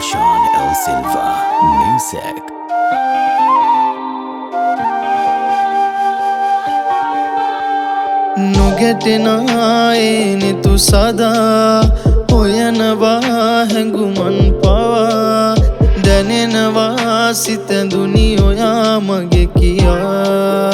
Sean L. Silva Music. නොගැටෙනායේ තු සදා හොයනවා හැඟුමන් පවා දැනෙනවා සිතැඳුනි ඔයා මගේ කියා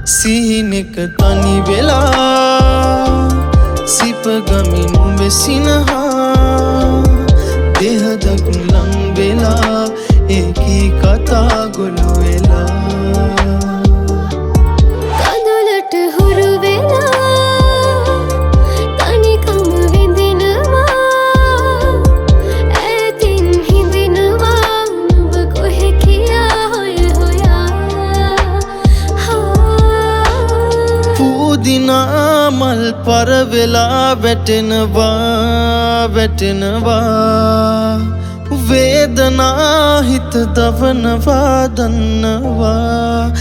සිහිනෙක තනි වෙලා සිපගමින් වෙසිනහා දෙහදක් ලං වෙලා ඒකී කතා ගොළු වෙලා කඳුලට හුරු වෙලා තනිකම විඳිනවා ඈතින් හිඳිනවා නුඹ කොහෙ කියා හොය හොයා පුදිනා මල් පරවෙලා වැටෙනවා වේදනා හිත දවනවා දන්නවා